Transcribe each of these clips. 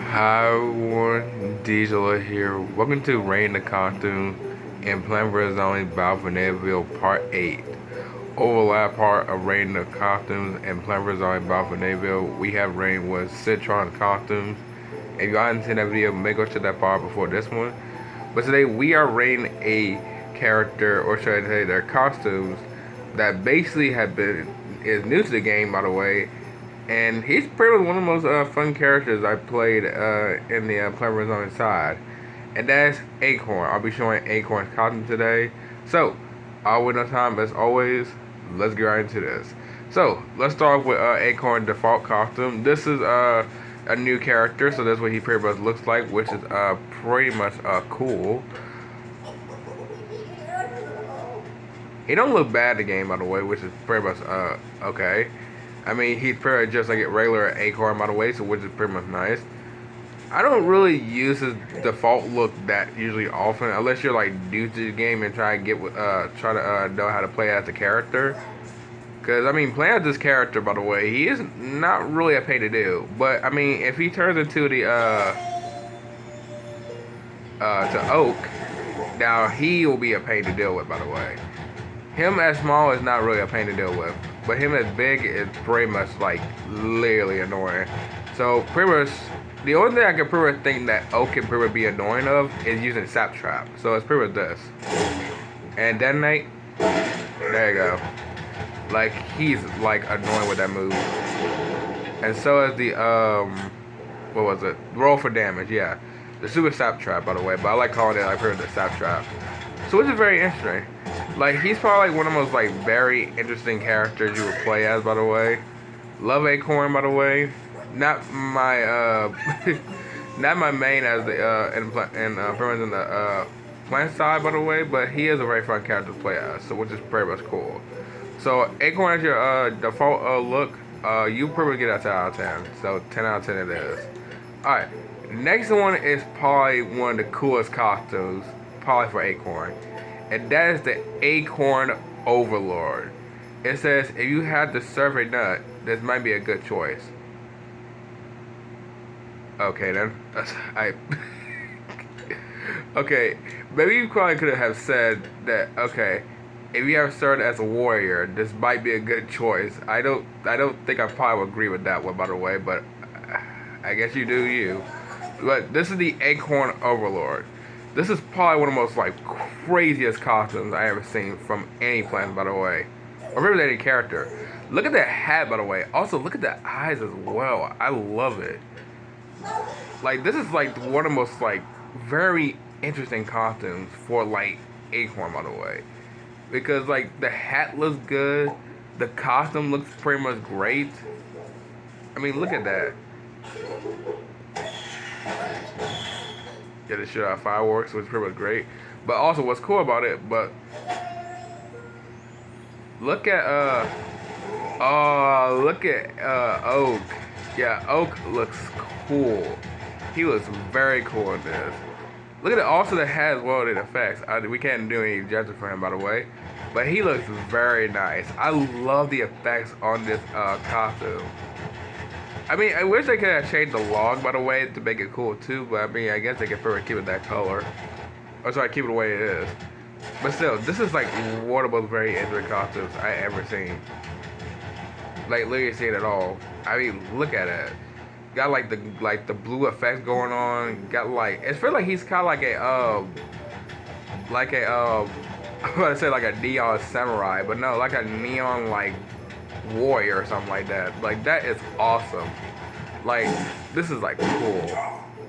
Hi, Warren Diesel here. Welcome to Rain the Costume and Plant vs. Zombie Battle for Neighborville Part 8. Overlap part of Rain the Costumes and Plant vs. Zombie Battle for Neighborville. We have Rain with Citron Costumes. If you haven't seen that video, make go check that part before this one. But today we are rating a character, or should I say their costumes, that basically is new to the game, by the way, and he's pretty much one of the most fun characters I played in the Plant Zone side, and that's Acorn. I'll be showing Acorn's costume today. So, all with no time, as always, let's get right into this. So, let's start off with Acorn default costume. This is a new character, so that's what he pretty much looks like, which is pretty much cool. He don't look bad in the game, by the way, which is pretty much okay. I mean, he's pretty much just like a regular Acorn, by the way, so which is pretty much nice. I don't really use his default look that usually often, unless you're like new to the game and try to know how to play as the character. Cause I mean, playing as this character, by the way, he is not really a pain to do. But I mean, if he turns into the to Oak, now he will be a pain to deal with, by the way. Him as small is not really a pain to deal with, but him as big is pretty much like literally annoying. So pretty much the only thing I can pretty much think that Oak can pretty much be annoying of is using Sap Trap. So it's pretty much this. And detonate. There you go. Like he's like annoying with that move. And so is the what was it? Roll for damage, yeah. The super Sap Trap, by the way, but I like calling it like pretty much the Sap Trap. So which is very interesting. Like, he's probably like one of the most like very interesting characters you would play as, by the way. Love Acorn, by the way. Not my not my main as the in the plant side, by the way, but he is a very fun character to play as, so which is pretty much cool. So Acorn is your default look. You probably get a 10 out of 10. So 10 out of 10 it is. Alright. Next one is probably one of the coolest costumes, probably for Acorn. And that is the Acorn Overlord. It says, if you had to serve a nut, this might be a good choice. Okay, then. Okay, maybe you probably could have said that, okay, if you have served as a warrior, this might be a good choice. I don't think I probably would agree with that one, by the way, but I guess you do you. But this is the Acorn Overlord. This is probably one of the most like craziest costumes I ever seen from any plant, by the way, or maybe any character. Look at that hat, by the way. Also, look at the eyes as well. I love it. Like, this is like one of the most like very interesting costumes for like Acorn, by the way, because like the hat looks good, the costume looks pretty much great. I mean, look at that. Get to shoot out fireworks, which is pretty much great. But also, what's cool about it, but look at Oak. Yeah, Oak looks cool. He looks very cool in this. Look at it. Also, that has welded effects. We can't do any judging for him, by the way, but he looks very nice. I love the effects on this costume. I mean, I wish they could have changed the log, by the way, to make it cool too, but I mean, I guess they could probably keep it that color. Or sorry, keep it the way it is. But still, this is like one of the most very interesting costumes I ever seen. Like, literally seen it all. I mean, look at it. Got like the blue effects going on. Got like, it feels like he's kind of like a I'm about to say like a neon samurai, but no, like a neon like warrior or something like that. Like, that is awesome. Like, this is like cool.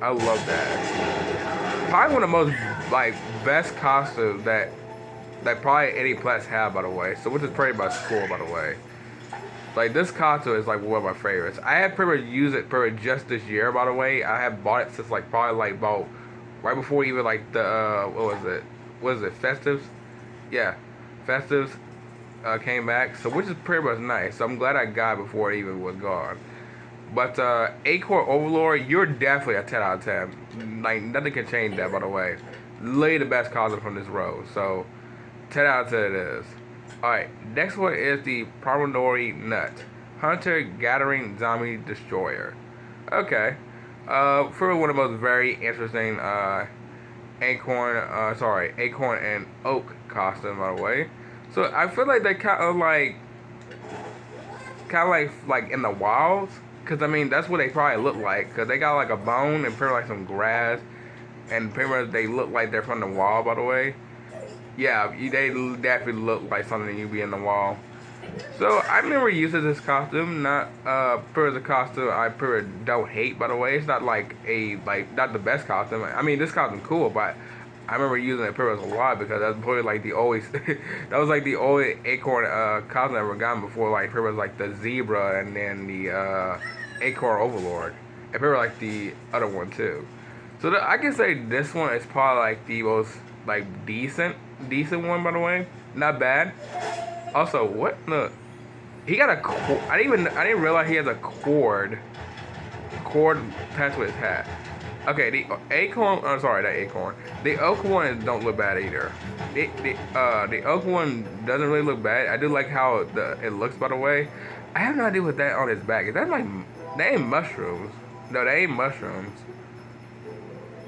I love that. Probably one of the most like best costumes that probably any class have, by the way. So which is pretty much cool, by the way. Like, this costume is like one of my favorites. I had pretty much used it pretty much just this year, by the way. I have bought it since like probably like about right before even like the what was it, Festives? Yeah, Festives came back, so which is pretty much nice. So I'm glad I got it before it even was gone. But Acorn Overlord, you're definitely a 10 out of 10. Like, nothing can change that, by the way. Literally the best costume from this row. So 10 out of 10 it is. Alright, next one is the Promontory Nut. Hunter Gathering Zombie Destroyer. Okay. For one of the most very interesting acorn and oak costume, by the way. So I feel like they kind of like in the wilds, cause I mean that's what they probably look like, cause they got like a bone and pretty like some grass, and pretty much they look like they're from the wild, by the way. Yeah, they definitely look like something you'd be in the wild. So I've never used this costume. Not per the costume I per don't hate. By the way, it's not like not the best costume. I mean, this costume cool, but I remember using it per a lot because that's probably like the always that was like the only acorn costume I ever gotten before. Like per like the zebra and then the acorn overlord, and per like the other one too. So I can say this one is probably like the most like decent one, by the way. Not bad. Also, what the? He got a cord. I didn't realize he has a cord attached with his hat. Okay, the acorn. I'm sorry, that acorn. The oak one don't look bad either. The oak one doesn't really look bad. I do like how it looks. By the way, I have no idea what that on his back is. That like they ain't mushrooms. No, they ain't mushrooms.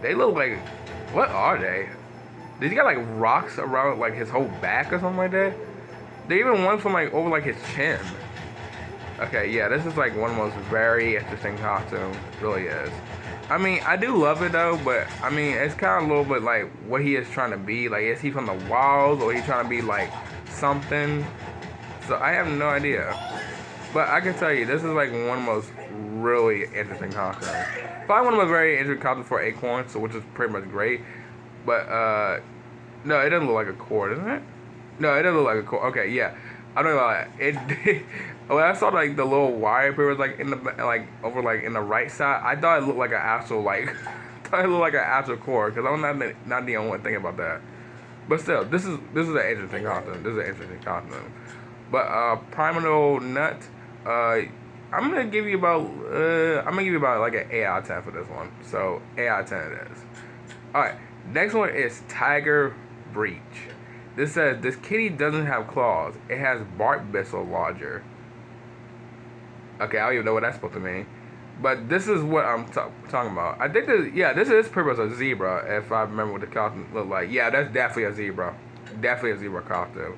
They look like, what are they? Did he got like rocks around like his whole back or something like that? They even one from like over like his chin. Okay, yeah, this is like one of the most very interesting costumes. Really is. I mean, I do love it though, but I mean, it's kind of a little bit like what he is trying to be. Like, is he from the wilds or he trying to be like something? So I have no idea. But I can tell you, this is like one of the most really interesting costumes. Probably one of the very interesting costumes for Acorn, so which is pretty much great. But no, it doesn't look like a cord, isn't it? No, it doesn't look like a cord. Okay, yeah, I don't know about it. When I saw like the little wire paper was like in the like over like in the right side, I thought it looked like an actual like I thought it looked like an actual cord because I'm not the only one thinking about that. But still, this is an interesting costume. This is an interesting costume. But Primal Nut, I'm gonna give you about like an 8 out of 10 for this one. So 8 out of 10 it is. All right, next one is Tiger Breach. This says this kitty doesn't have claws. It has bark bristle lodger. Okay, I don't even know what that's supposed to mean. But this is what I'm talking about. I think this is pretty much a zebra, if I remember what the costume looked like. Yeah, that's definitely a zebra. Definitely a zebra costume.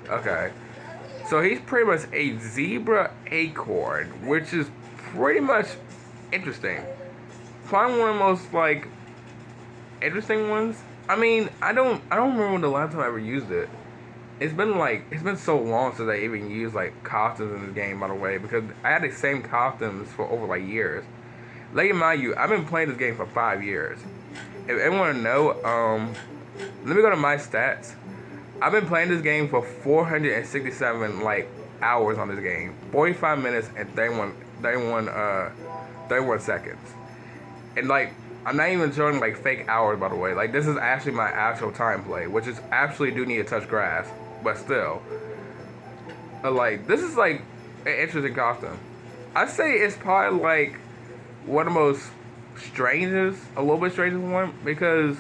Okay. So he's pretty much a zebra acorn, which is pretty much interesting. Probably one of the most, like, interesting ones. I mean, I don't remember when the last time I ever used it. It's been so long since I even used like costumes in this game, by the way, because I had the same costumes for over like years. Let me mind you, I've been playing this game for 5 years. If anyone want to know, let me go to my stats. I've been playing this game for 467 like hours on this game, 45 minutes and 31 seconds, and like I'm not even showing like fake hours, by the way. Like this is actually my actual time play, which is actually do need to touch grass, but still, like this is like an interesting costume. I'd say it's probably like one of the most strangest, a little bit strangest one because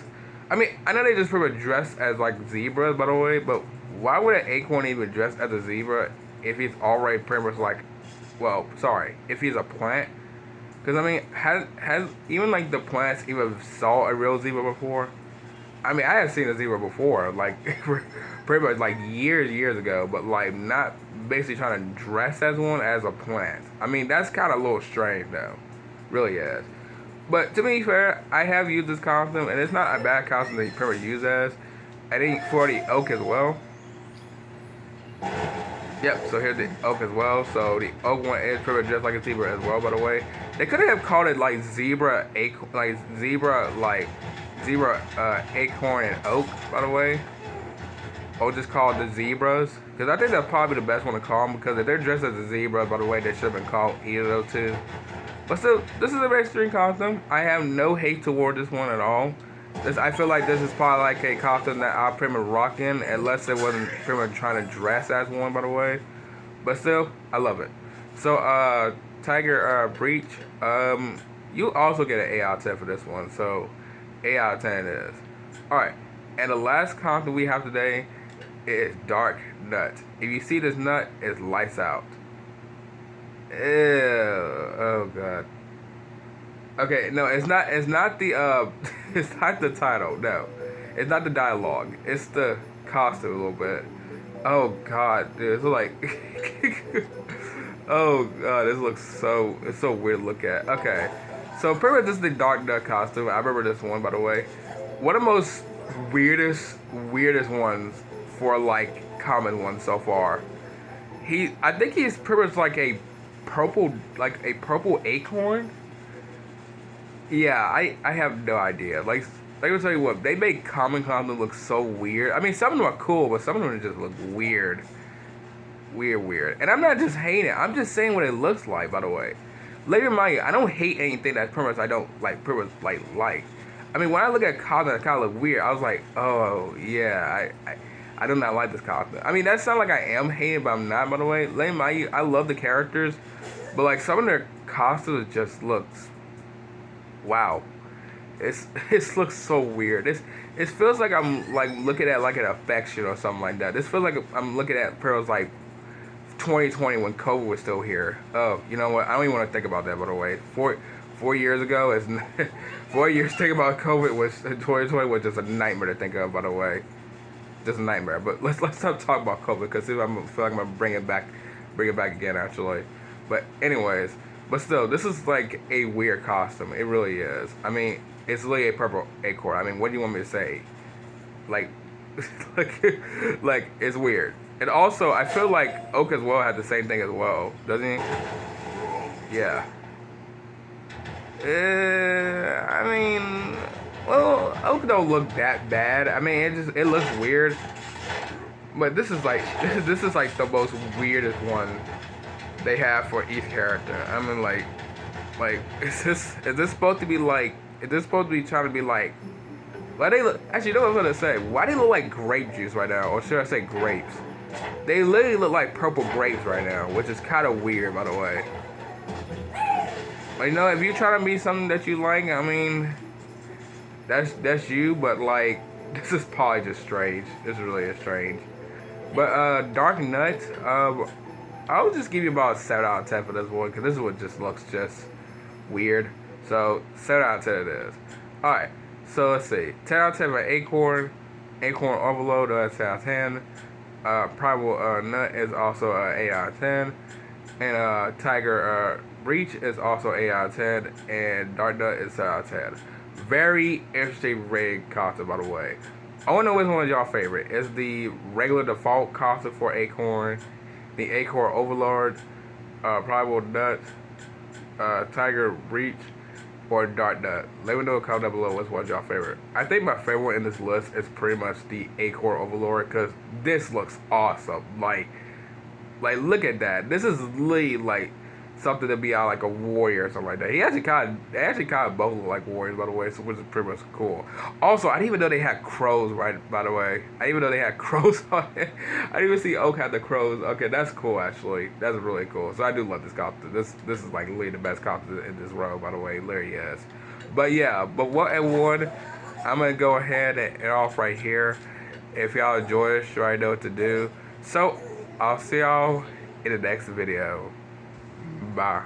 I mean I know they just pretty much dress as like zebras, by the way, but why would an acorn even dress as a zebra if he's already pretty much like, well, sorry, if he's a plant? Because, I mean, has even, like, the plants even saw a real zebra before? I mean, I have seen a zebra before, like, pretty much, like, years ago, but, like, not basically trying to dress as one as a plant. I mean, that's kind of a little strange, though. Really is. But, to be fair, I have used this costume, and it's not a bad costume that you pretty much use as. I think for the oak as well. Yep, so here's the oak as well. So the oak one is pretty much just like a zebra as well, by the way. They could have called it like zebra acorn and oak, by the way. Or just call it the zebras. Because I think that's probably the best one to call them. Because if they're dressed as a zebra, by the way, they should have been called either of those two. But still, this is a very strange costume. I have no hate toward this one at all. I feel like this is probably like a costume that I'll pretty much rock in, unless it wasn't pretty much trying to dress as one, by the way. But still, I love it. So, Tiger Breach, you also get an 8 out of 10 for this one. So, 8 out of 10 it is. Alright, and the last costume we have today is Dark Nut. If you see this nut, it's lights out. Ew, oh god. Okay, no, it's not. It's not the. It's not the title. No, it's not the dialogue. It's the costume a little bit. Oh God, dude, it's like. Oh God, this looks so. It's so weird to look at. Okay, so pretty much this is the Dark Duck costume. I remember this one, by the way. One of the most weirdest ones for like common ones so far. I think he's pretty much like a purple acorn. Yeah, I have no idea. Like I tell you what, they make common content look so weird. I mean, some of them are cool, but some of them just look weird, weird. And I'm not just hating it. I'm just saying what it looks like. By the way, let me remind you, I don't hate anything that's pretty much I don't like. Pretty much like. I mean, when I look at content that kind of look weird, I was like, oh yeah, I do not like this content. I mean, that sounds like I am hating, but I'm not. By the way, let me remind you, I love the characters, but like some of their costumes just looks wow. It looks so weird. It feels like I'm like looking at like an affection or something like that. This feels like I'm looking at pearls like 2020 when COVID was still here. Oh, you know what? I don't even want to think about that. By the way, 4 years ago is 4 years. Thinking about COVID was 2020 was just a nightmare to think of. By the way, just a nightmare. But let's not talk about COVID because I feel like I'm gonna bring it back again actually. But anyways, but still, this is like a weird costume. It really is. I mean, it's really a purple acorn. I mean, what do you want me to say? Like, like, like it's weird. And also, I feel like Oak as well had the same thing as well, doesn't he? Yeah. I mean, well, Oak don't look that bad. I mean, it looks weird. But this is like this is like the most weirdest one they have for each character. I mean, like is this supposed to be like? Is this supposed to be trying to be like? Why they look? Actually, you know what I'm gonna say? Why they look like grape juice right now, or should I say grapes? They literally look like purple grapes right now, which is kind of weird, by the way. But you know, if you're trying to be something that you like, I mean, that's you. But like, this is probably just strange. This really is strange. But Dark Nut, I'll just give you about a 7 out of 10 for this one because this one just looks just weird. So 7 out of 10 it is. All right. So let's see. 10 out of 10 for Acorn. Acorn Overload, 10 out of 10. Primal Nut is also 8 out of 10. And Tiger Breach is also 8 out of 10. And Dark Nut is 7 out of 10. Very interesting rig costume, by the way. I want to know which one is y'all favorite. Is the regular default costume for Acorn, the Acorn Overlord, Primal Nut, Tiger Breach, or Dark Nut? Let me know in the comment down below which one's y'all favorite. I think my favorite one in this list is pretty much the Acorn Overlord because this looks awesome. Like look at that. This is literally like something to be out like a warrior or something like that. They actually kind of both look like warriors, by the way, so which is pretty much cool. Also, I didn't even know they had crows, right? By the way, I didn't even know they had crows on it. I didn't even see Oak had the crows. Okay, that's cool actually. That's really cool. So I do love this costume. This is like literally the best costume in this row, by the way. Literally is. But yeah, but what and one, I'm gonna go ahead and off right here. If y'all enjoy this, you already know what to do. So I'll see y'all in the next video. Bye.